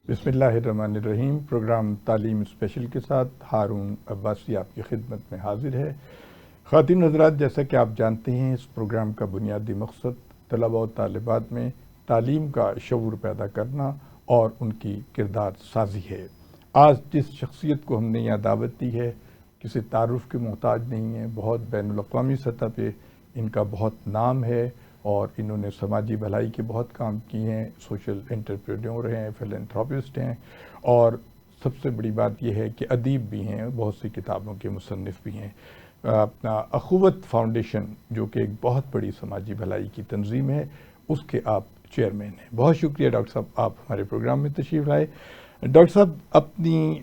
بسم اللہ الرحمن الرحیم۔ پروگرام تعلیم اسپیشل کے ساتھ ہارون عباسی آپ کی خدمت میں حاضر ہے۔ خواتین حضرات، جیسا کہ آپ جانتے ہیں، اس پروگرام کا بنیادی مقصد طلباء و طالبات میں تعلیم کا شعور پیدا کرنا اور ان کی کردار سازی ہے۔ آج جس شخصیت کو ہم نے یہاں دعوت دی ہے، کسی تعارف کے محتاج نہیں ہے، بہت بین الاقوامی سطح پہ ان کا بہت نام ہے اور انہوں نے سماجی بھلائی کے بہت کام کیے ہیں، سوشل انٹرپرینیور ہیں، فلانتھراپسٹ ہیں، اور سب سے بڑی بات یہ ہے کہ ادیب بھی ہیں، بہت سی کتابوں کے مصنف بھی ہیں۔ اپنا اخوت فاؤنڈیشن، جو کہ ایک بہت بڑی سماجی بھلائی کی تنظیم ہے، اس کے آپ چیئرمین ہیں۔ بہت شکریہ ڈاکٹر صاحب، آپ ہمارے پروگرام میں تشریف لائے۔ ڈاکٹر صاحب، اپنی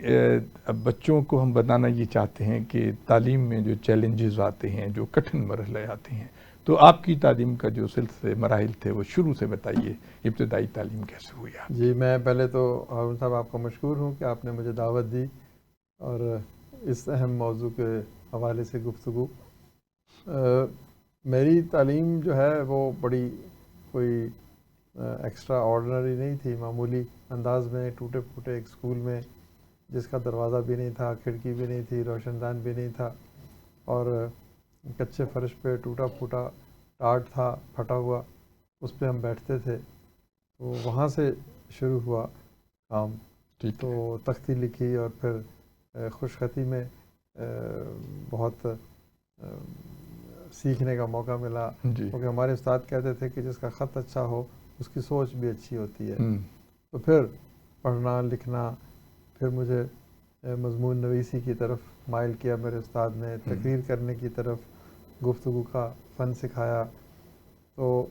بچوں کو ہم بتانا یہ چاہتے ہیں کہ تعلیم میں جو چیلنجز آتے ہیں، جو کٹھن مرحلے آتے ہیں، تو آپ کی تعلیم کا جو سلسلے مراحل تھے وہ شروع سے بتائیے، ابتدائی تعلیم کیسے ہوئی آپ؟ جی، میں پہلے تو ہارون صاحب آپ کا مشکور ہوں کہ آپ نے مجھے دعوت دی اور اس اہم موضوع کے حوالے سے گفتگو۔ میری تعلیم جو ہے وہ بڑی کوئی ایکسٹرا آرڈنری نہیں تھی، معمولی انداز میں ٹوٹے پھوٹے ایک اسکول میں جس کا دروازہ بھی نہیں تھا، کھڑکی بھی نہیں تھی، روشن دان بھی نہیں تھا، اور کچے فرش پہ ٹوٹا پھوٹا ٹاٹ تھا پھٹا ہوا، اس پہ ہم بیٹھتے تھے۔ تو وہاں سے شروع ہوا کام، تو تختی لکھی اور پھر خوش خطی میں بہت سیکھنے کا موقع ملا، کیونکہ ہمارے استاد کہتے تھے کہ جس کا خط اچھا ہو اس کی سوچ بھی اچھی ہوتی ہے۔ تو پھر پڑھنا لکھنا، پھر مجھے مضمون نویسی کی طرف مائل کیا میرے استاد نے، تقریر کرنے کی طرف، گفتگو کا فن سکھایا۔ تو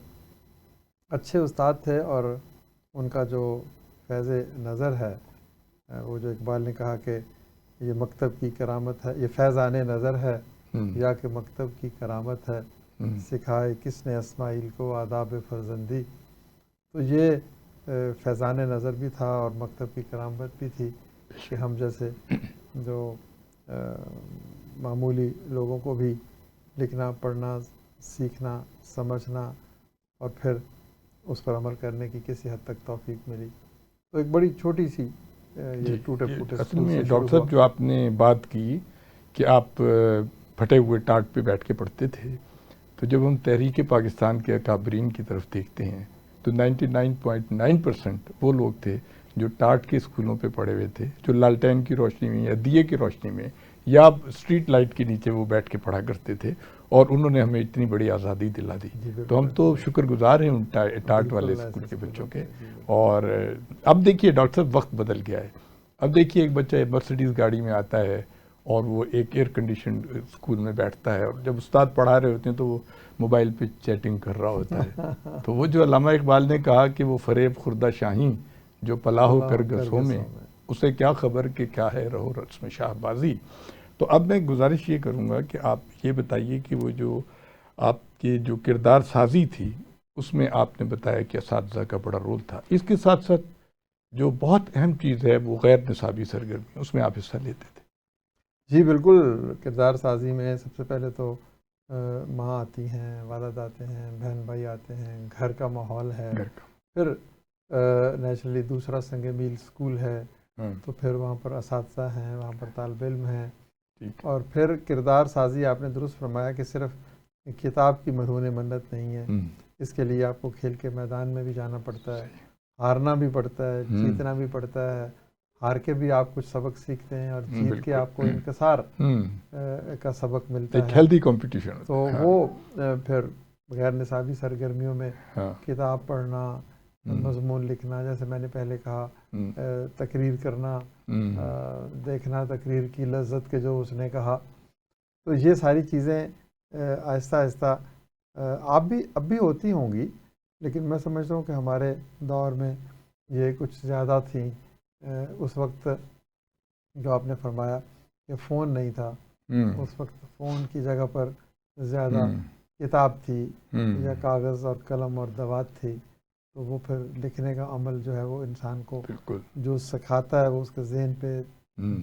اچھے استاد تھے، اور ان کا جو فیض نظر ہے، وہ جو اقبال نے کہا کہ یہ مکتب کی کرامت ہے، یہ فیضان نظر ہے یا کہ مکتب کی کرامت ہے، سکھائے کس نے اسماعیل کو آداب فرزندی۔ تو یہ فیضان نظر بھی تھا اور مکتب کی کرامت بھی تھی کہ ہم جیسے جو معمولی لوگوں کو بھی لکھنا پڑھنا سیکھنا سمجھنا اور پھر اس پر عمل کرنے کی کسی حد تک توفیق ملی۔ تو ایک بڑی چھوٹی سی یہ ٹوٹے پھوٹے اصل اسکول میں سے شروع ڈاکٹر ہوا۔ صاحب، جو آپ نے بات کی کہ آپ پھٹے ہوئے ٹاٹ پہ بیٹھ کے پڑھتے تھے، تو جب ہم تحریک پاکستان کے اکابرین کی طرف دیکھتے ہیں تو 99.9% وہ لوگ تھے جو ٹاٹ کے اسکولوں پہ پڑھے ہوئے تھے، جو لالٹین کی روشنی میں یا دیے کی روشنی میں یا اسٹریٹ لائٹ کے نیچے وہ بیٹھ کے پڑھا کرتے تھے، اور انہوں نے ہمیں اتنی بڑی آزادی دلا دی۔ تو ہم تو شکر گزار ہیں ان ٹاٹ والے اسکول کے بچوں کے۔ اور اب دیکھیے ڈاکٹر صاحب، وقت بدل گیا ہے۔ اب دیکھیے ایک بچہ مرسیڈیز گاڑی میں آتا ہے اور وہ ایک ایئر کنڈیشنڈ اسکول میں بیٹھتا ہے، اور جب استاد پڑھا رہے ہوتے ہیں تو وہ موبائل پہ چیٹنگ کر رہا ہوتا ہے۔ تو وہ جو علامہ اقبال نے کہا کہ وہ فریب خوردہ شاہین جو پلا ہو کرگسوں میں، اسے کیا خبر کہ کیا ہے رہو رسم شاہ بازی۔ تو اب میں گزارش یہ کروں گا کہ آپ یہ بتائیے کہ وہ جو آپ کی جو کردار سازی تھی، اس میں آپ نے بتایا کہ اساتذہ کا بڑا رول تھا، اس کے ساتھ ساتھ جو بہت اہم چیز ہے وہ غیر نصابی سرگرمی، اس میں آپ حصہ لیتے تھے۔ جی بالکل، کردار سازی میں سب سے پہلے تو ماں آتی ہیں، والد آتے ہیں، بہن بھائی آتے ہیں، گھر کا ماحول ہے، پھر نیچرلی دوسرا سنگ میل اسکول ہے، تو پھر وہاں پر اساتذہ ہیں، وہاں پر طالب علم ہیں، اور پھر کردار سازی آپ نے درست فرمایا کہ صرف کتاب کی مرہون منت نہیں ہے، اس کے لیے آپ کو کھیل کے میدان میں بھی جانا پڑتا ہے، ہارنا بھی پڑتا ہے، جیتنا بھی پڑتا ہے، ہار کے بھی آپ کچھ سبق سیکھتے ہیں اور جیت کے آپ کو انکسار کا سبق ملتا ہے، ایک ہیلدی کمپٹیشن۔ تو وہ پھر غیر نصابی سرگرمیوں میں کتاب پڑھنا، مضمون لکھنا، جیسے میں نے پہلے کہا، تقریر کرنا، دیکھنا تقریر کی لذت کے جو اس نے کہا، تو یہ ساری چیزیں آہستہ آہستہ اب بھی ہوتی ہوں گی، لیکن میں سمجھتا ہوں کہ ہمارے دور میں یہ کچھ زیادہ تھیں۔ اس وقت جو آپ نے فرمایا کہ فون نہیں تھا، اس وقت فون کی جگہ پر زیادہ کتاب تھی یا کاغذ اور قلم اور دوات تھی، تو وہ پھر لکھنے کا عمل جو ہے وہ انسان کو جو سکھاتا ہے وہ اس کے ذہن پہ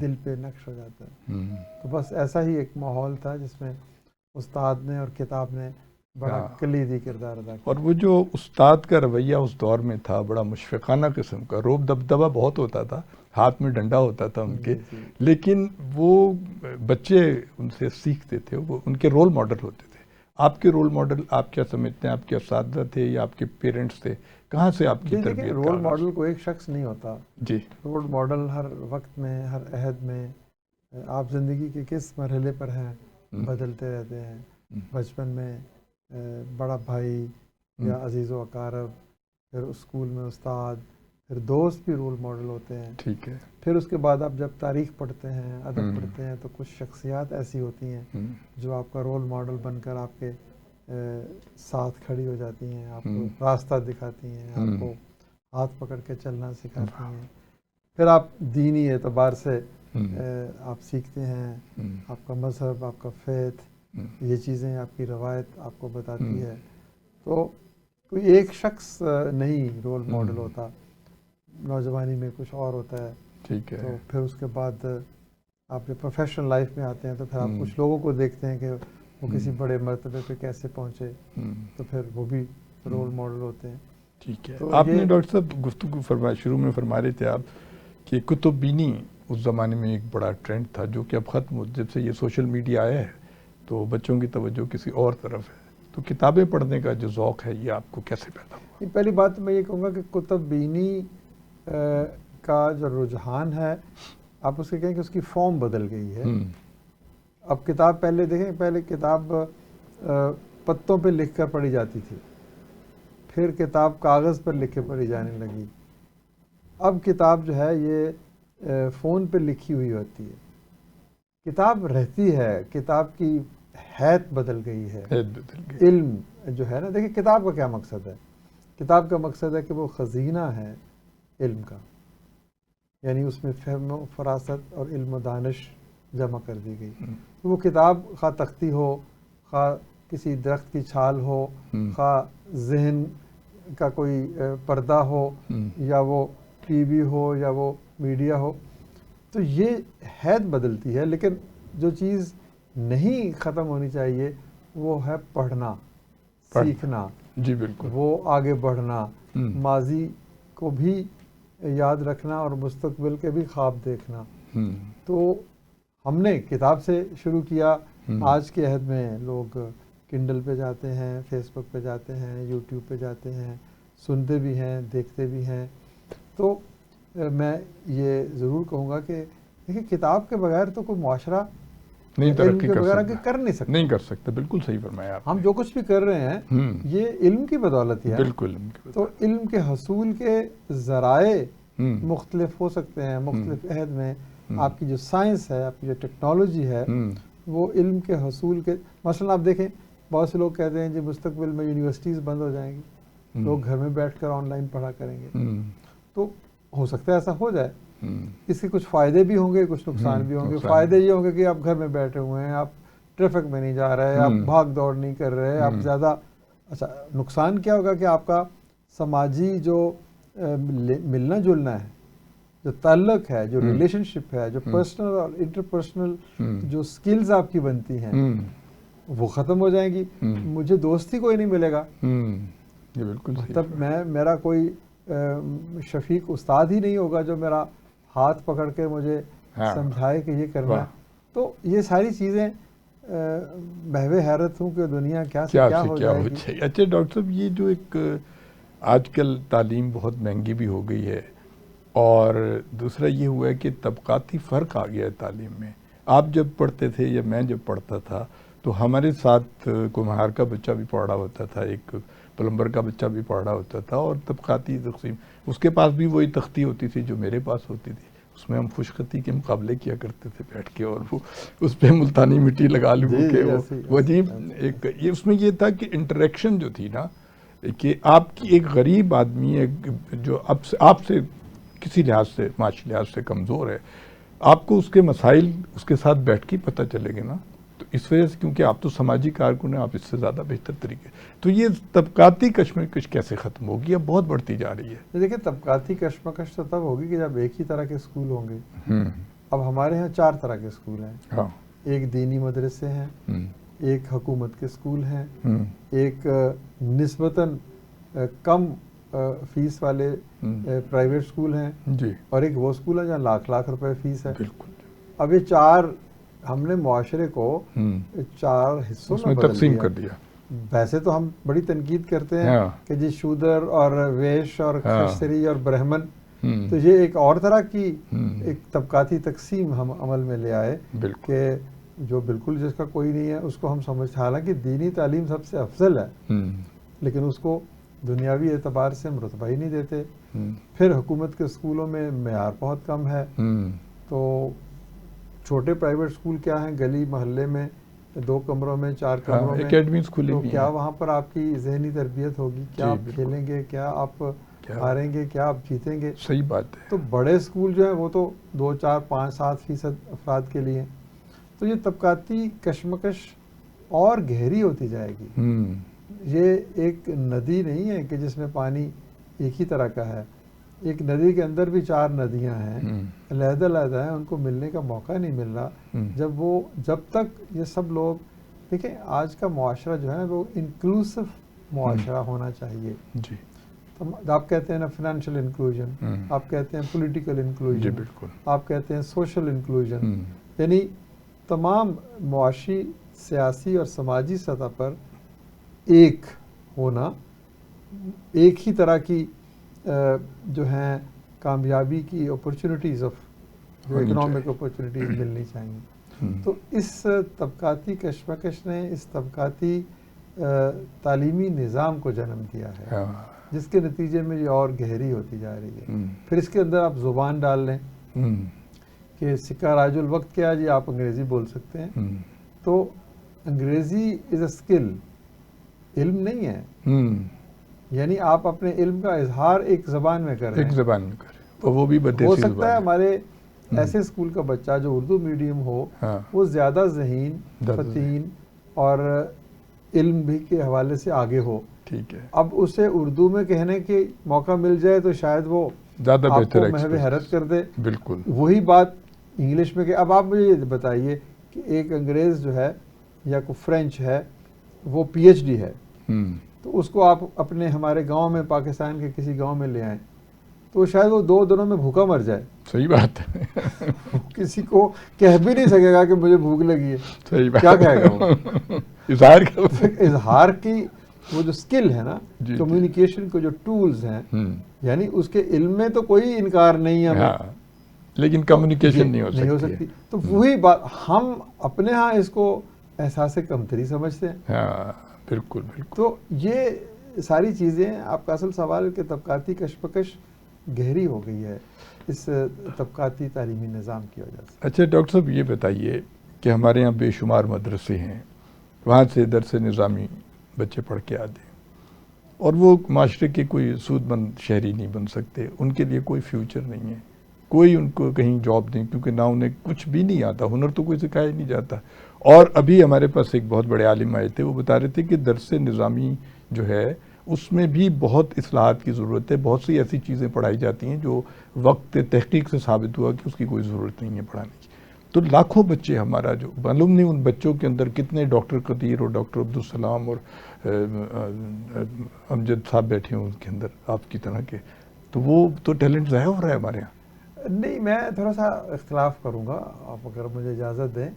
دل پہ نقش ہو جاتا ہے۔ تو بس ایسا ہی ایک ماحول تھا جس میں استاد نے اور کتاب نے بڑا کلیدی کردار ادا کیا. اور وہ جو استاد کا رویہ اس دور میں تھا بڑا مشفقانہ قسم کا، روب دبدبہ بہت ہوتا تھا، ہاتھ میں ڈنڈا ہوتا تھا ان کے، لیکن وہ بچے ان سے سیکھتے تھے، وہ ان کے رول ماڈل ہوتے تھے. آپ کے رول ماڈل آپ کیا سمجھتے ہیں؟ آپ کے اساتذہ تھے یا آپ کے پیرنٹس تھے؟ کہاں سے آپ کی تربیت؟ رول ماڈل کو ایک شخص نہیں ہوتا جی. رول ماڈل ہر وقت میں، ہر عہد میں، آپ زندگی کے کس مرحلے پر ہیں بدلتے رہتے ہیں. بچپن میں بڑا بھائی یا عزیز و اقارب، پھر اسکول میں استاد، پھر دوست بھی رول ماڈل ہوتے ہیں. ٹھیک ہے. پھر اس کے بعد آپ جب تاریخ پڑھتے ہیں، ادب پڑھتے ہیں، تو کچھ شخصیات ایسی ہوتی ہیں جو آپ کا رول ماڈل بن کر آپ کے ساتھ کھڑی ہو جاتی ہیں، آپ کو راستہ دکھاتی ہیں، آپ کو ہاتھ پکڑ کے چلنا سکھاتی ہیں. پھر آپ دینی اعتبار سے آپ سیکھتے ہیں، آپ کا مذہب، آپ کا فیتھ، یہ چیزیں آپ کی روایت آپ کو بتاتی ہے. تو کوئی ایک شخص نہیں رول ماڈل ہوتا، نوجوانی میں کچھ اور ہوتا ہے. ٹھیک ہے. تو پھر اس کے بعد آپ جب پروفیشنل لائف میں آتے ہیں تو پھر آپ کچھ لوگوں کو دیکھتے ہیں کہ وہ کسی بڑے مرتبے پہ کیسے پہنچے، تو پھر وہ بھی رول ماڈل ہوتے ہیں. ٹھیک ہے. آپ نے ڈاکٹر صاحب گفتگو شروع میں فرما رہے تھے آپ کہ کتب بینی اس زمانے میں ایک بڑا ٹرینڈ تھا جو کہ اب ختم ہو، جب سے یہ سوشل میڈیا آیا ہے تو بچوں کی توجہ کسی اور طرف ہے. تو کتابیں پڑھنے کا جو ذوق ہے یہ آپ کو کیسے پیدا ہوا؟ پہلی بات میں یہ کہوں گا کہ کتب بینی کا جو رجحان ہے، آپ اس کے کہیں کہ اس کی فارم بدل گئی ہے. اب کتاب پہلے دیکھیں، پہلے کتاب پتوں پہ لکھ کر پڑھی جاتی تھی، پھر کتاب کاغذ پر لکھ کے پڑھی جانے لگی. اب کتاب جو ہے یہ فون پہ لکھی ہوئی ہوتی ہے. کتاب رہتی ہے، کتاب کی حیت بدل گئی ہے. علم جو ہے نا، دیکھیں کتاب کا کیا مقصد ہے؟ کتاب کا مقصد ہے کہ وہ خزینہ ہے علم کا، یعنی اس میں فہم و فراست اور علم و دانش جمع کر دی گئی. تو وہ کتاب خواہ تختی ہو، خواہ کسی درخت کی چھال ہو، خواہ ذہن کا کوئی پردہ ہو، یا وہ ٹی وی ہو، یا وہ میڈیا ہو، تو یہ حیت بدلتی ہے. لیکن جو چیز نہیں ختم ہونی چاہیے وہ ہے پڑھنا، سیکھنا. جی بالکل. وہ آگے بڑھنا، ماضی کو بھی یاد رکھنا اور مستقبل کے بھی خواب دیکھنا. تو ہم نے کتاب سے شروع کیا. آج کے عہد میں لوگ کنڈل پہ جاتے ہیں، فیس بک پہ جاتے ہیں، یوٹیوب پہ جاتے ہیں، سنتے بھی ہیں، دیکھتے بھی ہیں. تو میں یہ ضرور کہوں گا کہ دیکھیں کتاب کے بغیر تو کوئی معاشرہ نہیں ترقی کر نہیں سکتا. نہیں کر سکتا. بالکل صحیح فرمایا آپ. ہم جو کچھ بھی کر رہے ہیں یہ علم کی بدولت ہے. بالکل. تو علم کے حصول کے ذرائع مختلف ہو سکتے ہیں. مختلف عہد میں آپ کی جو سائنس ہے، آپ کی جو ٹیکنالوجی ہے، وہ علم کے حصول کے، مثلا آپ دیکھیں بہت سے لوگ کہتے ہیں جی مستقبل میں یونیورسٹیز بند ہو جائیں گی، لوگ گھر میں بیٹھ کر آن لائن پڑھا کریں گے. تو ہو سکتا ہے ایسا ہو جائے. اس کے کچھ فائدے بھی ہوں گے، کچھ نقصان بھی ہوں گے. فائدے یہ ہوں گے کہ آپ گھر میں بیٹھے ہوئے ہیں، آپ ٹریفک میں نہیں جا رہے، آپ بھاگ دوڑ نہیں کر رہے، آپ زیادہ. اچھا نقصان کیا ہوگا کہ آپ کا سماجی جو ملنا جلنا ہے، جو تعلق ہے، جو ریلیشن شپ ہے، جو پرسنل اور انٹرپرسنل جو سکلز آپ کی بنتی ہیں وہ ختم ہو جائیں گی. مجھے دوست ہی کوئی نہیں ملے گا. بالکل. تب میرا کوئی شفیق استاد ہی نہیں ہوگا جو میرا ہاتھ پکڑ کے مجھے سمجھائے کہ یہ کرنا ہے. تو یہ ساری چیزیں بہوے حیرت ہوں کہ دنیا کیا سے کیا ہو جائے گی. اچھا ڈاکٹر صاحب، یہ جو ایک آج کل تعلیم بہت مہنگی بھی ہو گئی ہے، اور دوسرا یہ ہوا ہے کہ طبقاتی فرق آ گیا ہے تعلیم میں. آپ جب پڑھتے تھے یا میں جب پڑھتا تھا تو ہمارے ساتھ کمہار کا بچہ بھی پڑھ رہا ہوتا تھا، ایک پلمبر کا بچہ بھی پڑھ رہا ہوتا تھا، اور طبقاتی تقسیم اس کے پاس بھی وہی تختی ہوتی تھی جو میرے پاس ہوتی تھی. اس میں ہم خوش خطی کے مقابلے کیا کرتے تھے بیٹھ کے، اور وہ اس پہ ملتانی مٹی لگا لوں کہ وہ عجیب ایک یہ اس میں یہ تھا کہ انٹریکشن جو تھی نا، کہ آپ کی ایک غریب آدمی ہے جو آپ سے کسی لحاظ سے معاشی لحاظ سے کمزور ہے، آپ کو اس کے مسائل اس کے ساتھ بیٹھ کے پتہ چلے گا نا. تو اس وجہ سے کیونکہ آپ تو سماجی کارکن ہیں، آپ اس سے زیادہ بہتر طریقے. تو یہ طبقاتی کشمکش کیسے ختم ہوگی؟ اب بہت بڑھتی جا رہی ہے. دیکھیں طبقاتی کشمکش تو تب ہوگی کہ جب ایک ہی طرح کے اسکول ہوں گے. اب ہمارے ہاں 4 طرح کے اسکول ہیں. ایک دینی مدرسے ہیں، ایک حکومت کے اسکول ہیں، ایک نسبتاً کم فیس والے پرائیویٹ اسکول ہیں، اور ایک وہ اسکول ہے جہاں لاکھ لاکھ روپے فیس ہے۔ اب یہ چار ہم نے معاشرے کو 4 حصوں میں تقسیم کر دیا۔ ویسے تو ہم بڑی تنقید کرتے ہیں کہ جی شودر اور ویش اور خشتری اور برہمن، تو یہ ایک اور طرح کی ایک طبقاتی تقسیم ہم عمل میں لے آئے کہ جو بالکل جس کا کوئی نہیں ہے اس کو ہم سمجھتے، حالانکہ دینی تعلیم سب سے افضل ہے لیکن اس کو دنیاوی اعتبار سے ہم رتبہ ہی نہیں دیتے۔ پھر حکومت کے اسکولوں میں معیار بہت کم ہے، تو چھوٹے پرائیویٹ اسکول کیا ہیں، گلی محلے میں 2 کمروں میں 4 کمروں میں، تو کیا وہاں پر آپ کی ذہنی تربیت ہوگی؟ کیا آپ کھیلیں گے؟ کیا آپ ہاریں گے؟ کیا آپ جیتیں گے؟ صحیح بات ہے۔ تو بڑے اسکول جو ہیں وہ تو 2, 4, 5, 7% افراد کے لیے، تو یہ طبقاتی کشمکش اور گہری ہوتی جائے گی۔ یہ ایک ندی نہیں ہے کہ جس میں پانی ایک ہی طرح کا ہے، ایک ندی کے اندر بھی 4 ندیاں ہیں، علیحدہ علیحدہ ہیں، ان کو ملنے کا موقع نہیں مل رہا۔ جب تک یہ سب لوگ دیکھیں، آج کا معاشرہ جو ہے وہ انکلوسو معاشرہ ہونا چاہیے۔ جی، آپ کہتے ہیں نا فائنینشیل انکلوژن، آپ کہتے ہیں پولیٹیکل انکلوژن، بالکل، آپ کہتے ہیں سوشل انکلوژن، یعنی تمام معاشی، سیاسی اور سماجی سطح پر ایک ہونا، ایک ہی طرح کی جو ہیں کامیابی کی اپرچونٹیز جو اکنامک اپرچونٹیز ملنی چاہیے۔ تو اس طبقاتی کشمکش نے اس طبقاتی تعلیمی نظام کو جنم دیا ہے، جس کے نتیجے میں یہ اور گہری ہوتی جا رہی ہے۔ پھر اس کے اندر آپ زبان ڈال لیں کہ سکہ راج الوقت کیا جی، آپ انگریزی بول سکتے ہیں، تو انگریزی از اے اسکل، علم نہیں ہے۔ یعنی آپ اپنے علم کا اظہار ایک زبان میں کر رہے ہیں، ایک زبان میں کریں، تو وہ بھی ہو سکتا ہے ہمارے ایسے اسکول کا بچہ جو اردو میڈیم ہو وہ زیادہ ذہین، فتین اور علم بھی کے حوالے سے آگے ہو، ٹھیک ہے۔ اب اسے اردو میں کہنے کے موقع مل جائے تو شاید وہ زیادہ بہتر محو حیرت کر دے۔ بالکل وہی بات انگلش میں کہ اب آپ مجھے یہ بتائیے کہ ایک انگریز جو ہے یا کوئی فرینچ ہے، وہ PhD ہے، تو اس کو آپ اپنے ہمارے گاؤں میں، پاکستان کے کسی گاؤں میں لے آئیں تو شاید وہ 2 دنوں میں بھوکا مر جائے۔ صحیح بات ہے، کسی کو کہہ بھی نہیں سکے گا کہ مجھے بھوک لگی ہے۔ صحیح بات، کیا کہے گا وہ؟ اظہار کی وہ جو سکل ہے نا، کمیونیکیشن کو جو ٹولز ہیں، یعنی اس کے علم میں تو کوئی انکار نہیں ہے، لیکن کمیونیکیشن نہیں ہو سکتی۔ تو وہی بات ہم اپنے ہاں اس کو احساس کمتری سمجھتے ہیں۔ بالکل بالکل۔ تو یہ ساری چیزیں، آپ کا اصل سوال کہ طبقاتی کشمکش گہری ہو گئی ہے اس طبقاتی تعلیمی نظام کی وجہ سے۔ اچھا ڈاکٹر صاحب یہ بتائیے کہ ہمارے یہاں بے شمار مدرسے ہیں، وہاں سے درس نظامی بچے پڑھ کے آتے ہیں، اور وہ معاشرے کے کوئی سود مند شہری نہیں بن سکتے، ان کے لیے کوئی فیوچر نہیں ہے، کوئی ان کو کہیں جاب نہیں، کیونکہ نہ انہیں کچھ بھی نہیں آتا، ہنر تو کوئی سکھایا نہیں جاتا۔ اور ابھی ہمارے پاس ایک بہت بڑے عالم آئے تھے، وہ بتا رہے تھے کہ درس نظامی جو ہے اس میں بھی بہت اصلاحات کی ضرورت ہے، بہت سی ایسی چیزیں پڑھائی جاتی ہیں جو وقت تحقیق سے ثابت ہوا کہ اس کی کوئی ضرورت نہیں ہے پڑھانے کی۔ تو لاکھوں بچے ہمارا جو معلوم نہیں ان بچوں کے اندر کتنے ڈاکٹر قدیر اور ڈاکٹر عبدالسلام اور امجد صاحب بیٹھے ہیں ان کے اندر آپ کی طرح کے، تو وہ تو ٹیلنٹ ضائع ہو رہا ہے ہمارے یہاں۔ نہیں، میں تھوڑا سا اختلاف کروں گا، آپ اگر مجھے اجازت دیں،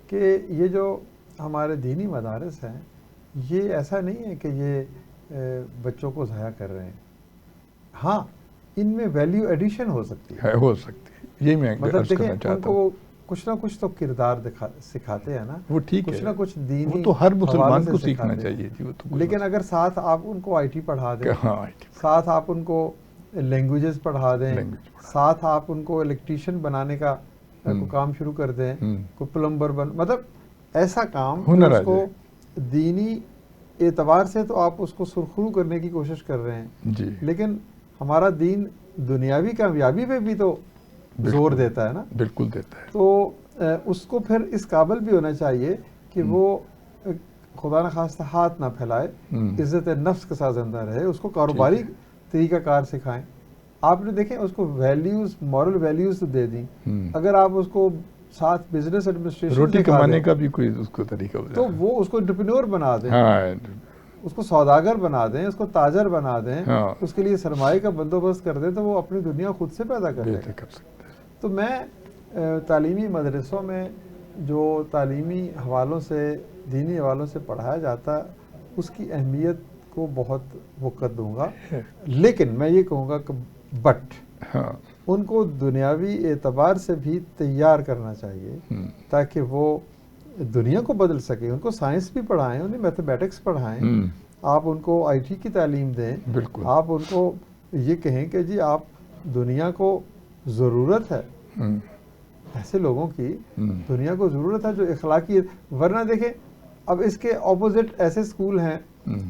کہ یہ جو ہمارے دینی مدارس ہیں یہ ایسا نہیں ہے کہ یہ بچوں کو ضائع کر رہے ہیں۔ ہاں، ان میں ویلیو ایڈیشن ہو سکتی ہے، ہو سکتی ہے، یہ میں مطلب دیکھیں ان کو کچھ نہ کچھ تو کردار سکھاتے ہیں نا، وہ ٹھیک ہے، کچھ نہ کچھ دینی، وہ تو ہر مسلمان کو سیکھنا چاہیے جی، وہ تو۔ لیکن اگر ساتھ آپ ان کو IT پڑھا دیں، ساتھ آپ ان کو لینگویجز پڑھا دیں، ساتھ آپ ان کو الیکٹریشین بنانے کا کوئی کام شروع کر دیں، کوئی پلمبر مطلب ایسا کام اس کو دینی اعتبار سے تو آپ اس کو سرخرو کرنے کی کوشش کر رہے ہیں جی، لیکن ہمارا دین دنیاوی کامیابی پہ بھی تو زور دیتا ہے نا۔ بالکل دیتا ہے۔ تو اس کو پھر اس قابل بھی ہونا چاہیے کہ وہ خدا نخواستہ ہاتھ نہ پھیلائے، عزت نفس کے ساتھ زندہ رہے، اس کو کاروباری طریقہ کار سکھائیں۔ آپ نے دیکھیں اس کو ویلیوز، مورل ویلیوز تو دے دیں، اگر آپ اس کو ساتھ بزنس ایڈمنسٹریشن روٹی کمانے کا بھی کوئی اس کو طریقہ ہو تو وہ اس کو انٹرپرینور بنا دیں، اس کو سوداگر بنا دیں، اس کو تاجر بنا دیں، اس کے لیے سرمایہ کا بندوبست کر دیں، تو وہ اپنی دنیا خود سے پیدا کر لے گا۔ تو میں تعلیمی مدرسوں میں جو تعلیمی حوالوں سے، دینی حوالوں سے پڑھایا جاتا ہے، اس کی اہمیت کو بہت وقت دوں گا، لیکن میں یہ کہوں گا کہ بٹ ان کو دنیاوی اعتبار سے بھی تیار کرنا چاہیے تاکہ وہ دنیا کو بدل سکے۔ ان کو سائنس بھی پڑھائیں، انہیں میتھمیٹکس پڑھائیں، آپ ان کو آئی ٹی کی تعلیم دیں، آپ ان کو یہ کہیں کہ جی آپ دنیا کو ضرورت ہے، ایسے لوگوں کی دنیا کو ضرورت ہے جو اخلاقی، ورنہ دیکھیں اب اس کے اپوزٹ ایسے اسکول ہیں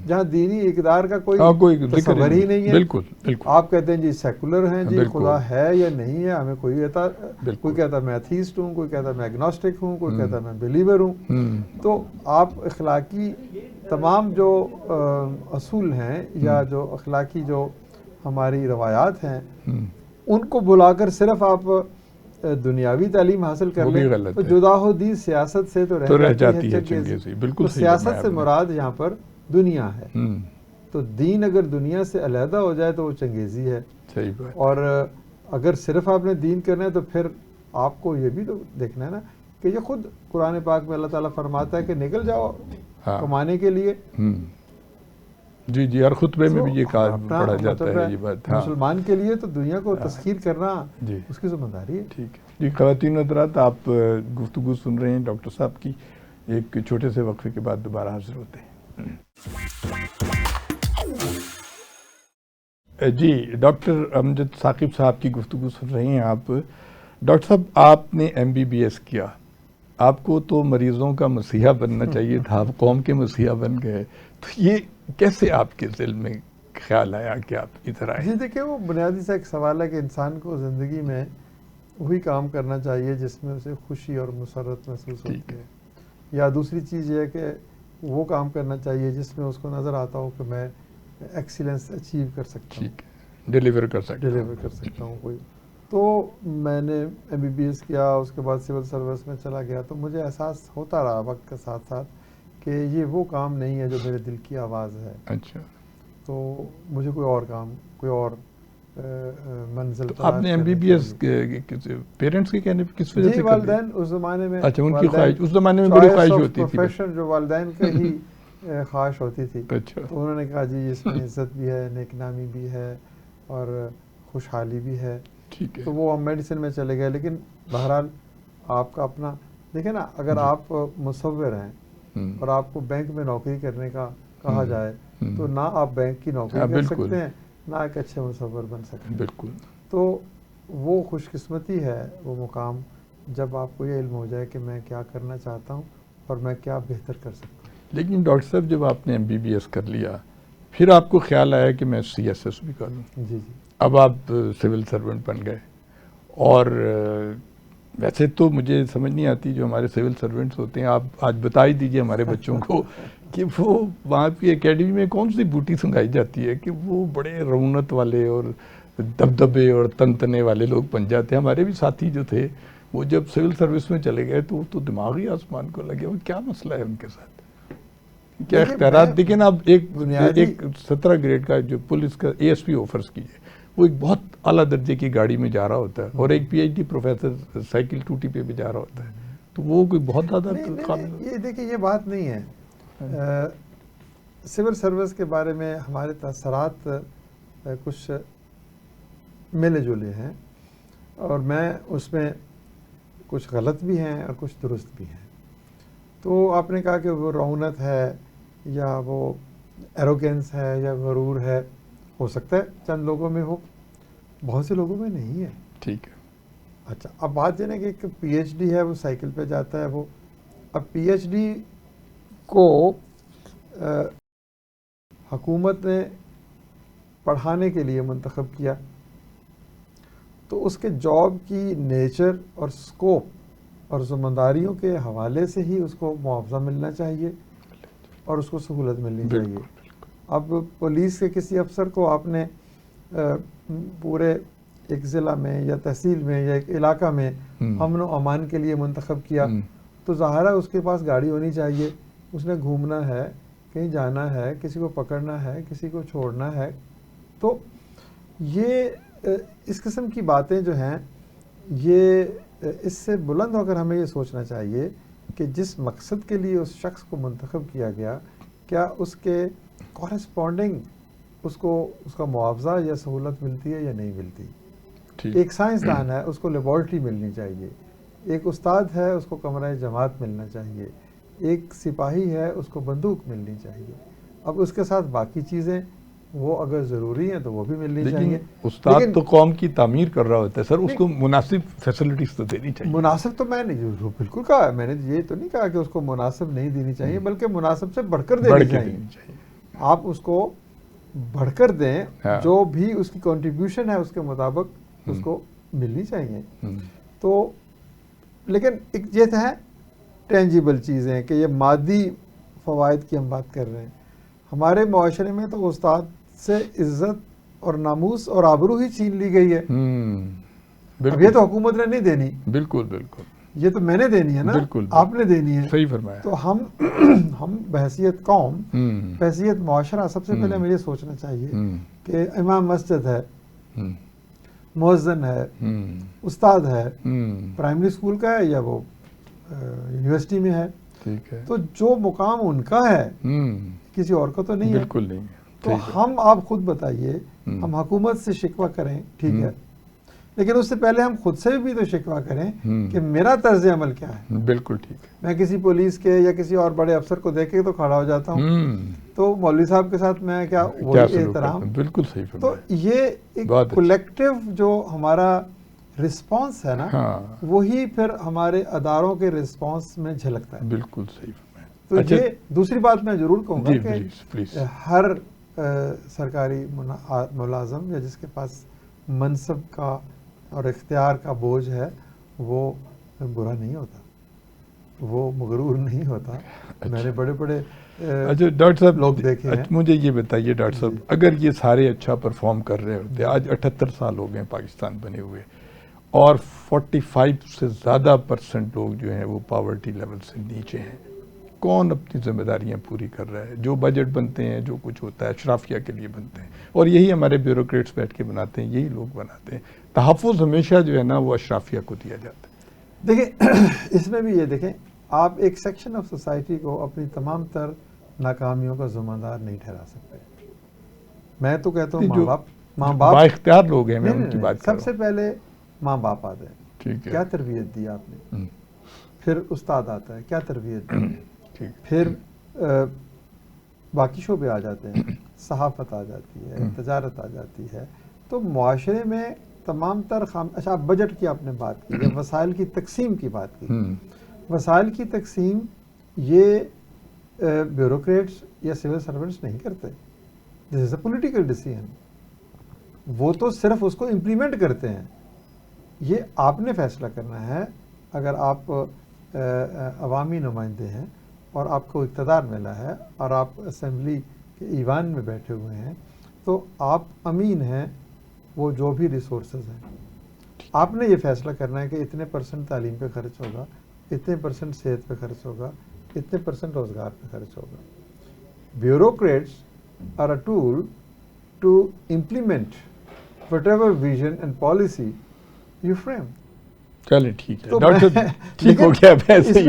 جہاں دینی اقدار کا کوئی تصور ہی نہیں ہے۔ بالکل آپ کہتے ہیں جی سیکولر ہیں، جی خدا ہے یا نہیں ہے ہمیں کوئی کہتا میں ایتھیسٹ ہوں، کوئی کہتا میں ایگنوسٹک ہوں، کوئی کہتا میں بلیور ہوں۔ تو آپ اخلاقی تمام جو اصول ہیں یا جو اخلاقی جو ہماری روایات ہیں ان کو بلا کر صرف آپ دنیاوی تعلیم حاصل کر لیں تو جدا ہو دین سیاست سے تو رہ جاتی ہے چنگیزی۔ بالکل سیاست سے مراد یہاں پر دنیا ہے، تو دین اگر دنیا سے علیحدہ ہو جائے تو وہ چنگیزی ہے۔ اور اگر صرف آپ نے دین کرنا ہے تو پھر آپ کو یہ بھی تو دیکھنا ہے نا کہ یہ خود قرآن پاک میں اللہ تعالیٰ فرماتا ہے کہ نکل جاؤ کمانے کے لیے۔ جی اور خطبے میں بھی یہ پڑھا جاتا ہے یہ بات۔ مسلمان کے لیے تو دنیا کو تسخیر کرنا اس کی ذمہ داری ہے۔ ٹھیک ہے جی، خواتین حضرات آپ گفتگو سن رہے ہیں ڈاکٹر صاحب کی، ایک چھوٹے سے وقفے کے بعد دوبارہ حاضر ہوتے ہیں۔ جی ڈاکٹر امجد ثاقب صاحب کی گفتگو سن رہے ہیں آپ۔ ڈاکٹر صاحب آپ نے MBBS کیا، آپ کو تو مریضوں کا مسیحا بننا چاہیے تھا، آپ قوم کے مسیحا بن گئے، تو یہ کیسے آپ کے ذہن میں خیال آیا کہ آپ ادھر آئے؟ جی دیکھیں وہ بنیادی سا ایک سوال ہے کہ انسان کو زندگی میں وہی کام کرنا چاہیے جس میں اسے خوشی اور مسرت محسوس ہوتی ہے، یا دوسری چیز یہ ہے کہ وہ کام کرنا چاہیے جس میں اس کو نظر آتا ہو کہ میں ایکسیلنس اچیو کر سکتا ہوں، ڈیلیور کر سکتا ہوں کوئی۔ تو میں نے MBBS کیا، اس کے بعد سول سروس میں چلا گیا، تو مجھے احساس ہوتا رہا وقت کے ساتھ ساتھ کہ یہ وہ کام نہیں ہے جو میرے دل کی آواز ہے۔ اچھا، تو مجھے کوئی اور کام، کوئی اور منزل۔ آپ نے MBBS پیرنٹس کے کہنے پہ کس وجہ سے؟ جی والدین اس زمانے میں، اچھا ان کی خواہش، اس زمانے میں بڑی خواہش ہوتی تھی، پروفیشن جو والدین کا ہی خواہش ہوتی تھی۔ اچھا، تو انہوں نے کہا جی اس میں عزت بھی ہے، نیک نامی بھی ہے اور خوشحالی بھی ہے، ٹھیک ہے۔ تو وہ ہم میڈیسن میں چلے گئے۔ لیکن بہرحال آپ کا اپنا دیکھیں نا، اگر آپ مصور ہیں اور آپ کو بینک میں نوکری کرنے کا کہا جائے تو نہ آپ بینک کی نوکری کر سکتے ہیں نہ ایک اچھے مصور بن سکتے ہیں۔ بالکل۔ تو وہ خوش قسمتی ہے وہ مقام جب آپ کو یہ علم ہو جائے کہ میں کیا کرنا چاہتا ہوں اور میں کیا بہتر کر سکتا ہوں۔ لیکن ڈاکٹر صاحب جب آپ نے MBBS کر لیا پھر آپ کو خیال آیا کہ میں CSS بھی کر لوں؟ جی، اب آپ سول سرونٹ بن گئے، اور ویسے تو مجھے سمجھ نہیں آتی جو ہمارے سول سرونٹس ہوتے ہیں، آپ آج بتا ہی دیجئے ہمارے بچوں کو کہ وہ وہاں کی اکیڈمی میں کون سی بوٹی سنگائی جاتی ہے کہ وہ بڑے رونت والے اور دبدبے اور تنتنے والے لوگ بن جاتے ہیں۔ ہمارے بھی ساتھی جو تھے وہ جب سول سروس میں چلے گئے تو وہ تو دماغی آسمان کو لگے، وہ کیا مسئلہ ہے ان کے ساتھ، کیا اختیارات؟ دیکھیں آپ ایک 17 گریڈ کا جو پولیس کا ASP آفرز کیجیے، وہ ایک بہت اعلیٰ درجے کی گاڑی میں جا رہا ہوتا ہے، اور ایک PhD پروفیسر سائیکل ٹوٹی پہ بھی جا رہا ہوتا ہے، تو وہ کوئی بہت زیادہ قابل۔ یہ دیکھیں یہ بات نہیں ہے، سول سروس کے بارے میں ہمارے تاثرات کچھ ملے جلے ہیں، اور میں اس میں کچھ غلط بھی ہیں اور کچھ درست بھی ہیں۔ تو آپ نے کہا کہ وہ رونت ہے یا وہ ایروگینس ہے یا غرور ہے، ہو سکتا ہے چند لوگوں میں ہو، بہت سے لوگوں میں نہیں ہے۔ ٹھیک ہے۔ اچھا اب بات یہ نا کہ ایک PhD ہے وہ سائیکل پہ جاتا ہے، وہ اب PhD کو حکومت نے پڑھانے کے لیے منتخب کیا، تو اس کے جاب کی نیچر اور سکوپ اور ذمہ داریوں کے حوالے سے ہی اس کو معاوضہ ملنا چاہیے اور اس کو سہولت ملنی چاہیے۔ اب پولیس کے کسی افسر کو آپ نے پورے ایک ضلع میں یا تحصیل میں یا ایک علاقہ میں امن و امان کے لیے منتخب کیا تو ظاہر ہے اس کے پاس گاڑی ہونی چاہیے، اس نے گھومنا ہے، کہیں جانا ہے، کسی کو پکڑنا ہے، کسی کو چھوڑنا ہے. تو یہ اس قسم کی باتیں جو ہیں یہ اس سے بلند ہو کر ہمیں یہ سوچنا چاہیے کہ جس مقصد کے لیے اس شخص کو منتخب کیا گیا کیا اس کے کورسپونڈنگ اس کو اس کا معاوضہ یا سہولت ملتی ہے یا نہیں ملتی. ایک سائنسدان ہے اس کو لیبارٹری ملنی چاہیے، ایک استاد ہے اس کو کمرہ جماعت ملنا چاہیے، ایک سپاہی ہے اس کو بندوق ملنی چاہیے. اب اس کے ساتھ باقی چیزیں وہ اگر ضروری ہیں تو وہ بھی ملنی چاہیے. استاد تو قوم کی تعمیر کر رہا ہوتا ہے سر، اس کو مناسب فیسلٹیز تو دینی چاہیے. مناسب تو میں نے بالکل کہا، میں نے یہ تو نہیں کہا کہ اس کو مناسب نہیں دینی چاہیے، بلکہ مناسب سے بڑھ کر دینی چاہیے. آپ اس کو بڑھ کر دیں، جو بھی اس کی کنٹریبیوشن ہے اس کے مطابق اس کو ملنی چاہیے. تو لیکن ایک یہ ہے ٹینجیبل چیزیں کہ یہ مادی فوائد کی ہم بات کر رہے ہیں. ہمارے معاشرے میں تو استاد سے عزت اور ناموس اور آبرو ہی چھین لی گئی ہے. اب یہ تو حکومت نے نہیں دینی. بالکل بالکل، یہ تو میں نے دینی ہے نا، آپ نے دینی ہے. صحیح فرمایا. تو ہم بحیثیت قوم، بحیثیت معاشرہ سب سے پہلے ہمیں یہ سوچنا چاہیے کہ امام مسجد ہے، مؤذن ہے، استاد ہے، پرائمری اسکول کا ہے یا وہ یونیورسٹی میں ہے، تو جو مقام ان کا ہے کسی اور کا تو نہیں ہے. بالکل نہیں. تو ہم آپ خود بتائیے، ہم حکومت سے شکوہ کریں ٹھیک ہے، لیکن اس سے پہلے ہم خود سے بھی تو شکوہ کریں کہ میرا طرز عمل کیا ہے. بالکل ٹھیک ہے. میں کسی پولیس کے یا کسی اور بڑے افسر کو دیکھ کے تو کھڑا ہو جاتا ہوں، تو مولوی صاحب کے ساتھ میں کیا وہی احترام. بالکل صحیح فرمایا. تو یہ ایک کولیکٹیو جو ہمارا رسپانس ہے نا، وہی پھر ہمارے اداروں کے رسپانس میں جھلکتا ہے. بالکل صحیح فرمایا. تو یہ دوسری بات میں ضرور کہوں گا کہ ہر سرکاری ملازم یا جس کے پاس منصب کا اور اختیار کا بوجھ ہے وہ برا نہیں ہوتا، وہ مغرور نہیں ہوتا. میں نے بڑے بڑے ڈاکٹر صاحب لوگ دیکھے ہیں. مجھے یہ بتائیے ڈاکٹر صاحب، اگر یہ سارے اچھا پرفارم کر رہے ہوتے، آج 78 سال ہو گئے پاکستان بنے ہوئے، اور 45 سے زیادہ % لوگ جو ہیں وہ پاورٹی لیول سے نیچے ہیں، کون اپنی ذمہ داریاں پوری کر رہا ہے؟ جو بجٹ بنتے ہیں، جو کچھ ہوتا ہے اشرافیہ کے لیے بنتے ہیں، اور یہی ہمارے بیوروکریٹس بیٹھ کے بناتے ہیں، یہی لوگ بناتے ہیں. تحفظ ہمیشہ جو ہے نا وہ اشرافیہ کو دیا جاتا ہے. دیکھیں اس میں بھی یہ دیکھیں، آپ ایک سیکشن آف سوسائٹی کو اپنی تمام تر ناکامیوں کا ذمہ دار نہیں ٹھہرا سکتے. میں تو کہتا ہوں ماں باپ با اختیار لوگ ہیں، میں ان کی بات کر رہا ہوں. سب سے پہلے ماں باپ آتے ہیں، ٹھیک ہے، کیا تربیت دی آپ نے. پھر استاد آتا ہے، کیا تربیت دی. پھر باقی شعبے آ جاتے ہیں، صحافت آ جاتی ہے، تجارت آ جاتی ہے. تو معاشرے میں تمام تر اچھا آپ بجٹ کی آپ نے بات کی، یا وسائل کی تقسیم کی بات کی. وسائل کی تقسیم یہ بیوروکریٹس یا سول سرونٹس نہیں کرتے. دس از اے پولیٹیکل ڈیسیژن. وہ تو صرف اس کو امپلیمنٹ کرتے ہیں. یہ آپ نے فیصلہ کرنا ہے. اگر آپ عوامی نمائندے ہیں اور آپ کو اقتدار ملا ہے اور آپ اسمبلی کے ایوان میں بیٹھے ہوئے ہیں، تو آپ امین ہیں وہ جو بھی ریسورسز ہیں. آپ نے یہ فیصلہ کرنا ہے کہ اتنے % تعلیم پہ خرچ ہوگا، اتنے % صحت پہ خرچ ہوگا، اتنے % روزگار پہ خرچ ہوگا. Bureaucrats are a tool to implement whatever vision and policy you frame. چلیں ٹھیک ہے ڈاکٹر صاحب، ٹھیک ہو گیا. ویسے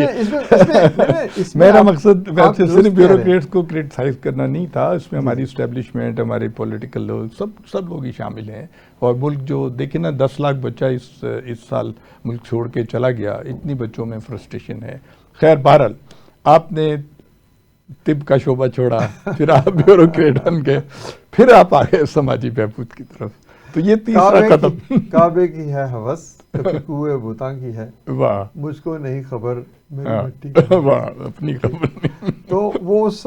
میرا مقصد ویسے صرف بیوروکریٹس کو کرٹیسائز کرنا نہیں تھا، اس میں ہماری اسٹیبلشمنٹ، ہمارے پولیٹیکل لوگ، سب لوگ ہی شامل ہیں. اور ملک جو دیکھیں نا 10 لاکھ بچہ اس سال ملک چھوڑ کے چلا گیا، اتنی بچوں میں فرسٹریشن ہے. خیر بہرحال آپ نے طب کا شعبہ چھوڑا، پھر آپ بیوروکریٹ بن گئے، پھر آپ آگئے سماجی بہبود کی طرف. تو یہ تیسرا قدم. کعبے کی ہے ہوس، کوئے بوتاں کی ہے، واہ، مجھ کو نہیں خبر میری مٹی کی. واہ، اپنی خبر نہیں. تو وہ اس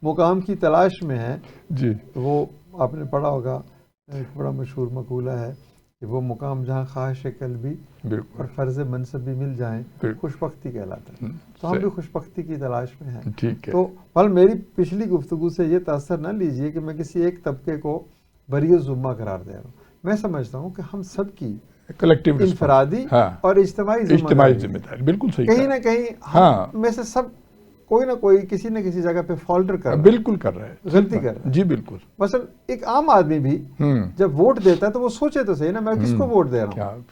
مقام کی تلاش میں ہے. جی، وہ آپ نے پڑھا ہوگا، ایک بڑا مشہور مقولہ ہے کہ وہ مقام جہاں خواہش قلبی اور فرض منصب بھی مل جائیں خوش بختی کہلاتا ہے. تو ہم بھی خوش بختی کی تلاش میں ہیں. ٹھیک ہے. تو بل میری پچھلی گفتگو سے یہ تاثر نہ لیجئے کہ میں کسی ایک طبقے کو بری ذمہ قرار دے رہا ہوں. میں سمجھتا ہوں کہ ہم سب کی کلیکٹیو انفرادی اور اجتماعی ذمہ داری، بالکل صحیح، کہیں نہ کہیں ہم میں سے سب کوئی نہ کوئی کسی نہ کسی جگہ پہ فالٹر کر رہا ہے، بالکل کر رہا ہے، غلطی کر رہا ہے. جی بالکل. مثلا ایک عام آدمی بھی جب ووٹ دیتا ہے تو وہ سوچے تو صحیح نا میں کس کو ووٹ دے رہا ہوں،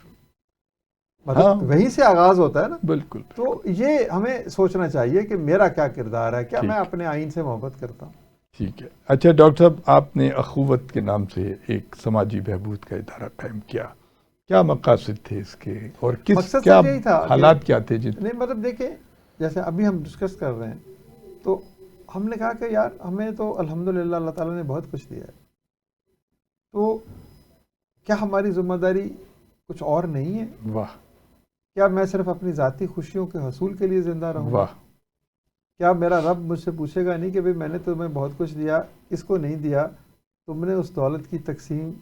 مطلب وہیں سے آغاز ہوتا ہے نا. بالکل. تو یہ ہمیں سوچنا چاہیے کہ میرا کیا کردار ہے، کیا میں اپنے آئین سے محبت کرتا ہوں. ٹھیک ہے. اچھا ڈاکٹر صاحب، آپ نے اخوت کے نام سے ایک سماجی بہبود کا ادارہ قائم کیا، کیا مقاصد تھے اس کے اور کیا حالات کیا تھے؟ نہیں مطلب دیکھیں، جیسے ابھی ہم ڈسکس کر رہے ہیں تو ہم نے کہا کہ یار ہمیں تو الحمدللہ اللہ تعالیٰ نے بہت کچھ دیا ہے، تو کیا ہماری ذمہ داری کچھ اور نہیں ہے؟ واہ. کیا میں صرف اپنی ذاتی خوشیوں کے حصول کے لیے زندہ رہوں؟ واہ. کیا میرا رب مجھ سے پوچھے گا نہیں کہ بھئی میں نے تمہیں بہت کچھ دیا، اس کو نہیں دیا، تم نے اس دولت کی تقسیم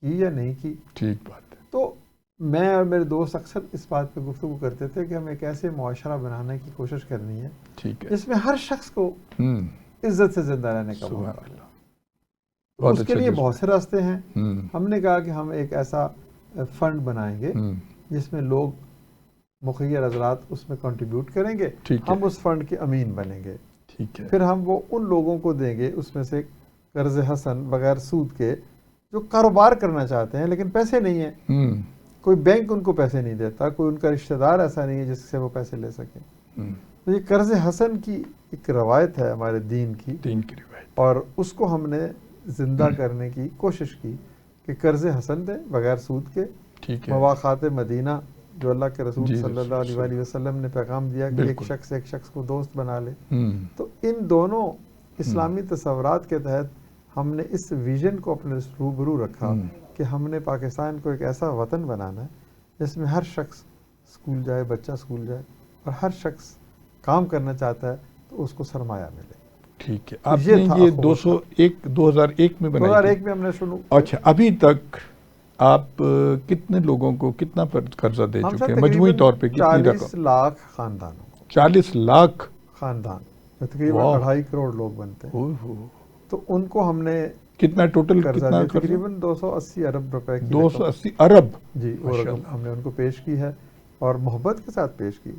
کی یا نہیں کی؟ ٹھیک بات ہے. تو میں اور میرے دوست اکثر اس بات پہ گفتگو کرتے تھے کہ ہم ایک ایسے معاشرہ بنانے کی کوشش کرنی ہے جس میں ہر شخص کو عزت سے زندہ رہنے کا موقع ملے. اس کے لیے بہت سے راستے ہیں. ہم نے کہا کہ ہم ایک ایسا فنڈ بنائیں گے جس میں لوگ مخیر حضرات اس میں کنٹریبیوٹ کریں گے، ہم اس فنڈ کے امین بنیں گے. پھر ہم وہ ان لوگوں کو دیں گے اس میں سے قرض حسن بغیر سود کے جو کاروبار کرنا چاہتے ہیں لیکن پیسے نہیں ہیں. کوئی بینک ان کو پیسے نہیں دیتا، کوئی ان کا رشتہ دار ایسا نہیں ہے جس سے وہ پیسے لے سکیں. تو یہ قرض حسن کی ایک روایت ہے ہمارے دین کی روایت، اور اس کو ہم نے زندہ کرنے کی کوشش کی کہ قرض حسن دیں بغیر سود کے. مواخات مدینہ جو اللہ کے رسول صلی اللہ علیہ وسلم نے پیغام دیا کہ ایک شخص کو دوست بنا لے. تو ان دونوں اسلامی تصورات کے تحت ہم نے اس ویژن کو اپنے روبرو رکھا کہ ہم نے پاکستان کو ایک ایسا وطن بنانا ہے جس میں ہر شخص اسکول جائے، بچہ اسکول جائے، اور ہر شخص کام کرنا چاہتا ہے تو اس کو سرمایہ ملے. ٹھیک ہے. آپ نے یہ 2001 میں بنائی؟ 2001 میں ہم نے شروع. اچھا، ابھی تک آپ کتنے لوگوں کو کتنا قرضہ دے چکے ہیں مجموعی طور پہ؟ کتنی رقم؟ 40 لاکھ خاندانوں کو. 40 لاکھ خاندان، تقریباً 2.5 کروڑ لوگ بنتے ہیں. تو ان کو ہم نے کتنا ٹوٹل کتنا؟ تقریباً 280 ارب روپے کی. 280 ارب؟ جی، وہ رقم ہم نے ان کو پیش کی ہے اور محبت کے ساتھ پیش کی.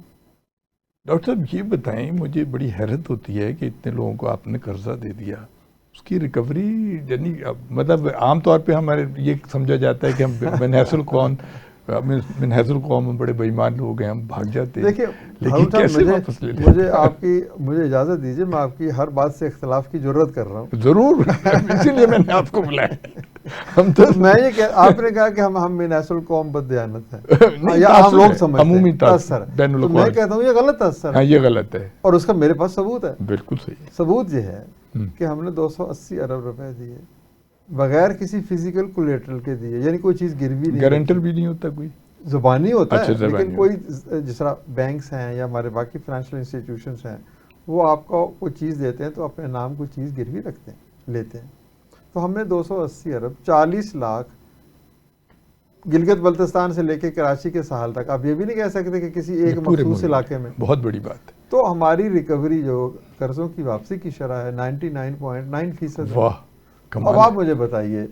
ڈاکٹر صاحب یہ بتائیں، مجھے بڑی حیرت ہوتی ہے کہ اتنے لوگوں کو آپ نے قرضہ دے دیا، اس کی ریکوری یعنی مطلب عام طور پہ ہمارے یہ سمجھا جاتا ہے کہ ہم من حیث القوم بڑے بے ایمان لوگ ہیں، ہم بھاگ جاتے ہیں. لیکن کیسے واپس لے لیں؟ مجھے اجازت دیجیے، میں آپ کی ہر بات سے اختلاف کی ضرورت کر رہا ہوں. ضرور، اسی لیے میں نے آپ کو بلایا. میں یہ کہ آپ نے کہا کہ ہم من حیث القوم بد دیانت ہیں یا عام لوگ سمجھتے ہیں عمومی تاثر، تو میں کہتا ہوں یہ غلط تاثر ہے. یہ غلط ہے اور اس کا میرے پاس ثبوت ہے. بالکل صحیح. ثبوت یہ ہے کہ ہم نے 280 ارب روپے دیے بغیر کسی فزیکل کولیٹرل کے دیے، یعنی کوئی چیز گروی نہیں. گارنٹر بھی نہیں ہوتا کوئی؟ زبانی ہوتا ہے، لیکن کوئی جس طرح بینکس ہیں یا ہمارے باقی فائنینشیل انسٹیٹیوشنس ہیں وہ آپ کو کوئی چیز دیتے ہیں تو اپنے نام کوئی چیز گروی رکھتے ہیں، لیتے ہیں. تو ہم نے 280 ارب 40 لاکھ گلگت بلتستان سے لے کے کراچی کے ساحل تک. آپ یہ بھی نہیں کہہ سکتے کہ کسی ایک مخصوص علاقے میں. بہت بڑی بات ہے. تو ہماری ریکوری جو قرضوں کی واپسی کی شرح ہے 99.9%. واہ، کمال. اب آپ مجھے بتائیے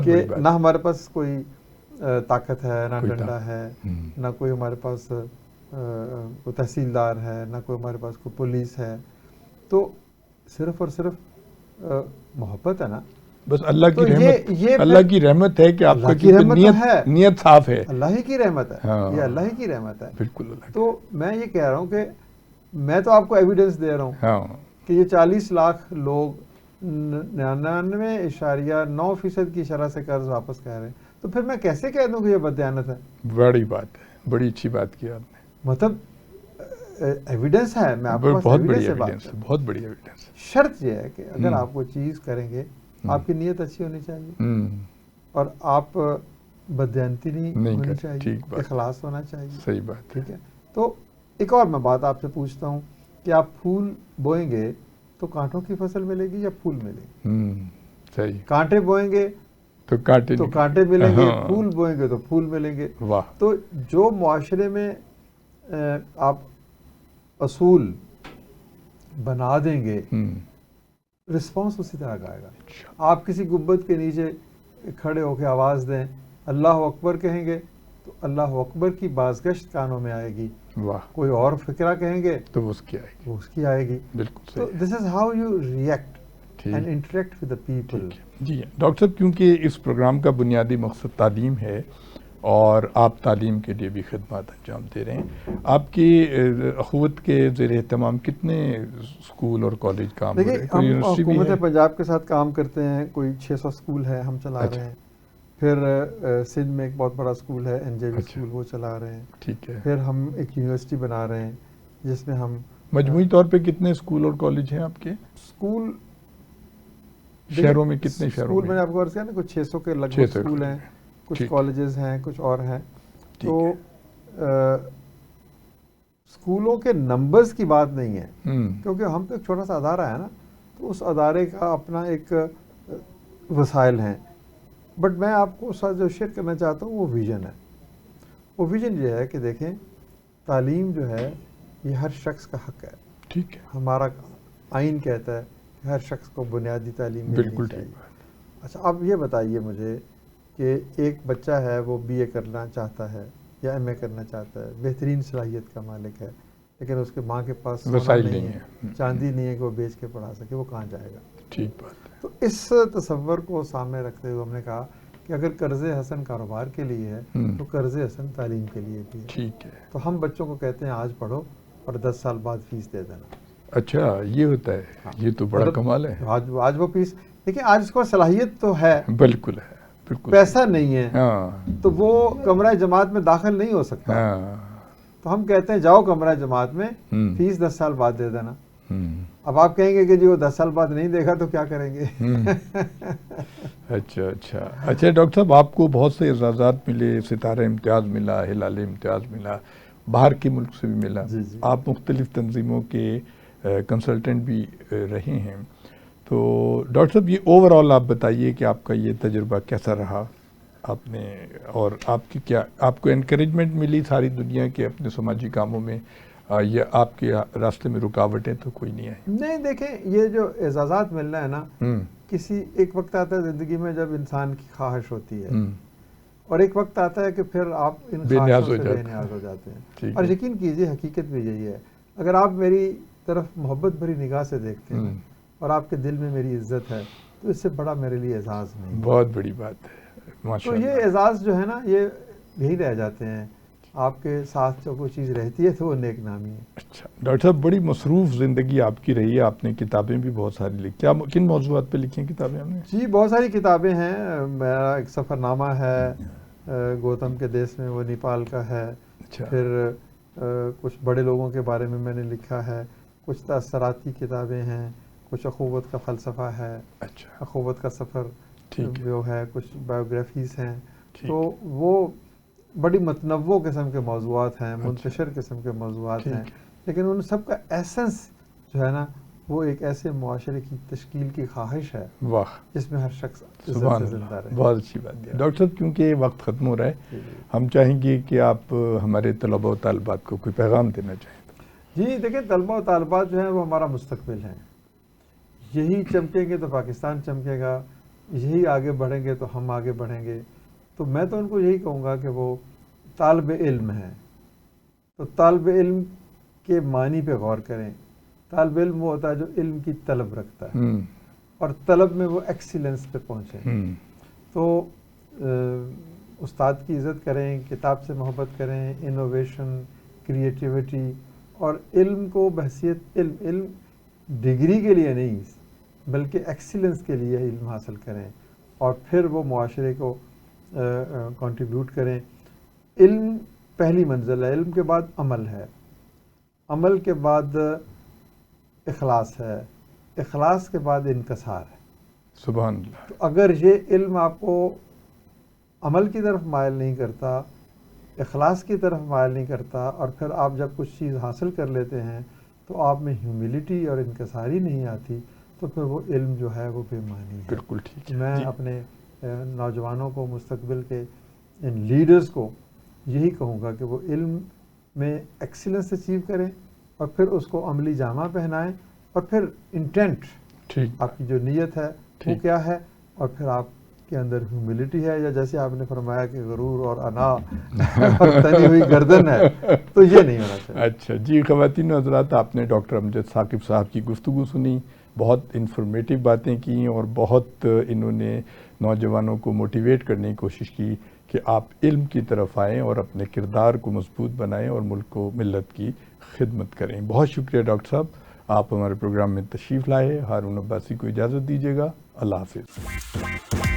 کہ نہ ہمارے پاس کوئی طاقت ہے، نہ ڈنڈا ہے، نہ کوئی ہمارے پاس کوئی تحصیلدار ہے، نہ کوئی ہمارے پاس کوئی پولیس ہے، تو صرف اور صرف محبت ہے نا. بس اللہ کی رحمت، اللہ کی رحمت ہے کہ آپ کی نیت صاف ہے. اللہ ہی کی رحمت ہے، یہ اللہ ہی کی رحمت ہے. بالکل. تو میں یہ کہہ رہا ہوں کہ میں تو آپ کو ایویڈنس دے رہا ہوں کہ یہ 40 لاکھ لوگ 99.9% کی شرح سے قرض واپس کر رہے ہیں. تو پھر میں کیسے کہہ دوں کہ یہ بددیانت ہے؟ بڑی بات ہے، بڑی اچھی بات کی آپ نے. مطلب ایویڈنس ہے، میں آپ کو بہت بڑی ایویڈنس ہے، بہت بڑی ایویڈنس. شرط یہ ہے کہ اگر آپ وہ چیز کریں گے آپ کی نیت اچھی ہونی چاہیے اور آپ بددیانتی نہیں ہونی چاہیے، اخلاص ہونا چاہیے. صحیح بات. ٹھیک ہے. تو ایک اور میں بات آپ سے پوچھتا ہوں کہ آپ پھول بوئیں گے تو کانٹوں کی فصل ملے گی یا پھول ملے گی؟ صحیح. کانٹے بوئیں گے تو کانٹے ملیں گے، پھول بوئیں گے تو پھول ملیں گے. تو جو معاشرے میں آپ اصول بنا دیں گے رسپانس اسی طرح کا آئے گا. آپ کسی گنبد کے نیچے کھڑے ہو کے آواز دیں اللہ اکبر کہیں گے تو اللہ اکبر کی بازگشت کانوں میں آئے گی. واہ. کوئی اور فقرہ کہیں گے تو اس کی آئے گی. وہ اس کی آئے گی. بالکل تو صحیح. This is how you react and interact with the people. جی ڈاکٹر صاحب، کیونکہ اس پروگرام کا بنیادی مقصد تعلیم ہے اور آپ تعلیم کے لیے بھی خدمات انجام دے رہے ہیں، آپ کی اخوت کے زیر اہتمام کتنے اسکول اور کالج کام ہو رہے ہیں؟ دیکھیے، ہم حکومت پنجاب کے ساتھ کام کرتے ہیں. کوئی 600 اسکول ہے ہم چلا رہے ہیں. پھر سندھ میں ایک بہت بڑا اسکول ہے NJV اسکول، وہ چلا رہے ہیں. ٹھیک ہے. پھر ہم ایک یونیورسٹی بنا رہے ہیں جس میں ہم مجموعی طور پہ کتنے اسکول اور کالج ہیں آپ کے؟ اسکول شہروں میں کتنے شہروں اسکول میں نے آپ کو عرض کیا نا، کچھ 600 کے لگ بھگ اسکول ہیں، کچھ کالجز ہیں، کچھ اور ہیں. تو اسکولوں کے نمبرز کی بات نہیں ہے، کیونکہ ہم تو ایک چھوٹا سا ادارہ ہے نا، تو اس ادارے کا اپنا ایک وسائل ہیں. بٹ میں آپ کو ساتھ جو شیئر کرنا چاہتا ہوں وہ ویژن ہے. وہ ویژن یہ ہے کہ دیکھیں، تعلیم جو ہے یہ ہر شخص کا حق ہے. ٹھیک ہے. ہمارا آئین کہتا ہے کہ ہر شخص کو بنیادی تعلیم ملنی چاہیے. اچھا، اب یہ بتائیے مجھے کہ ایک بچہ ہے، وہ BA کرنا چاہتا ہے یا MA کرنا چاہتا ہے، بہترین صلاحیت کا مالک ہے، لیکن اس کے ماں کے پاس سونا نہیں ہے، چاندی نہیں ہے کہ وہ بیچ کے پڑھا سکے، وہ کہاں جائے گا؟ ٹھیک بات. تو اس تصور کو سامنے رکھتے ہوئے ہم نے کہا کہ اگر قرض حسن کاروبار کے لیے ہے تو قرض حسن تعلیم کے لیے بھی ہے. ٹھیک ہے. تو ہم بچوں کو کہتے ہیں آج پڑھو اور 10 سال بعد فیس دے دینا. اچھا، یہ ہوتا ہے. یہ تو بڑا کمال ہے. آج وہ فیس دیکھیں، آج اس کو صلاحیت تو ہے، بالکل ہے، بالکل پیسہ نہیں ہے، تو وہ کمرہ جماعت میں داخل نہیں ہو سکتا. تو ہم کہتے ہیں جاؤ کمرہ جماعت میں، فیس 10 سال بعد دے دینا. اب آپ کہیں گے کہ جی وہ 10 سال بعد نہیں دیکھا تو کیا کریں گے؟ اچھا ڈاکٹر صاحب، آپ کو بہت سے اعزازات ملے، ستارہ امتیاز ملا، ہلال امتیاز ملا، باہر کے ملک سے بھی ملا. آپ مختلف تنظیموں کے کنسلٹنٹ بھی رہے ہیں. تو ڈاکٹر صاحب، یہ اوور آل آپ بتائیے کہ آپ کا یہ تجربہ کیسا رہا آپ نے، اور آپ کی کیا، آپ کو انکریجمنٹ ملی ساری دنیا کے اپنے سماجی کاموں میں، یا آپ کے راستے میں رکاوٹیں تو کوئی نہیں آئی؟ نہیں، دیکھیں، یہ جو اعزازات ملنا ہے نا، کسی ایک وقت آتا ہے زندگی میں جب انسان کی خواہش ہوتی ہے، اور ایک وقت آتا ہے کہ پھر آپ ان خواہشوں سے بے نیاز ہو جاتے ہیں. اور یقین کیجئے حقیقت بھی یہی ہے. اگر آپ میری طرف محبت بھری نگاہ سے دیکھتے ہیں اور آپ کے دل میں میری عزت ہے تو اس سے بڑا میرے لیے اعزاز نہیں. بہت بڑی بات ہے. تو یہ اعزاز جو ہے نا، یہ یہی رہ جاتے ہیں. آپ کے ساتھ جو کوئی چیز رہتی ہے تو وہ نیک نامی ہے. اچھا ڈاکٹر صاحب، بڑی مصروف زندگی آپ کی رہی ہے. آپ نے کتابیں بھی بہت ساری لکھی. کیا کن موضوعات پہ لکھی ہیں کتابیں ہم نے؟ جی، بہت ساری کتابیں ہیں. میرا ایک سفر نامہ ہے گوتم کے دیس میں، وہ نیپال کا ہے. پھر کچھ بڑے لوگوں کے بارے میں نے لکھا ہے. کچھ تاثراتی کتابیں ہیں. کچھ اخوت کا فلسفہ ہے. اخوت کا سفر جو ہے. کچھ بایوگرافیز ہیں. تو وہ بڑی متنوع قسم کے موضوعات ہیں، منتشر قسم کے موضوعات ہیں. لیکن ان سب کا ایسنس جو ہے نا، وہ ایک ایسے معاشرے کی تشکیل کی خواہش ہے جس میں ہر شخص عزت سے زندہ رہے. بہت اچھی بات ہے. ڈاکٹر صاحب، کیونکہ وقت ختم ہو رہا ہے، ہم چاہیں گے کہ آپ ہمارے طلباء و طالبات کو کوئی پیغام دینا چاہیں. جی دیکھیں، طلباء و طالبات جو ہیں وہ ہمارا مستقبل ہیں. یہی چمکیں گے تو پاکستان چمکے گا، یہی آگے بڑھیں گے تو ہم آگے بڑھیں گے. تو میں تو ان کو یہی کہوں گا کہ وہ طالب علم ہیں تو طالب علم کے معنی پہ غور کریں. طالب علم وہ ہوتا ہے جو علم کی طلب رکھتا ہے اور طلب میں وہ ایکسیلنس پہ پہنچے. تو استاد کی عزت کریں، کتاب سے محبت کریں، انوویشن، کریٹیوٹی اور علم کو بحیثیت علم ڈگری کے لیے نہیں بلکہ ایکسیلنس کے لیے علم حاصل کریں اور پھر وہ معاشرے کو کنٹریبیوٹ کریں. علم پہلی منزل ہے. علم کے بعد عمل ہے. عمل کے بعد اخلاص ہے. اخلاص کے بعد انکسار ہے. سبحان اللہ. تو اگر یہ علم آپ کو عمل کی طرف مائل نہیں کرتا، اخلاص کی طرف مائل نہیں کرتا، اور پھر آپ جب کچھ چیز حاصل کر لیتے ہیں تو آپ میں ہیوملٹی اور انکساری نہیں آتی، تو پھر وہ علم جو ہے وہ بے معنی ہے. بالکل ٹھیک ہے. میں اپنے نوجوانوں کو، مستقبل کے ان لیڈرز کو یہی کہوں گا کہ وہ علم میں ایکسیلنس اچیو کریں اور پھر اس کو عملی جامہ پہنائیں، اور پھر انٹینٹ، آپ کی جو نیت ہے وہ کیا ہے، اور پھر آپ کے اندر ہیوملٹی ہے، یا جیسے آپ نے فرمایا کہ غرور اور انا اور تنی ہوئی گردن ہے، تو یہ نہیں ہونا چاہیے. اچھا جی، خواتین و حضرات، آپ نے ڈاکٹر امجد ثاقب صاحب کی گفتگو سنی، بہت انفارمیٹیو باتیں کی اور بہت انہوں نے نوجوانوں کو موٹیویٹ کرنے کی کوشش کی کہ آپ علم کی طرف آئیں اور اپنے کردار کو مضبوط بنائیں اور ملک و ملت کی خدمت کریں. بہت شکریہ ڈاکٹر صاحب، آپ ہمارے پروگرام میں تشریف لائے. ہارون عباسی کو اجازت دیجیے گا. اللہ حافظ.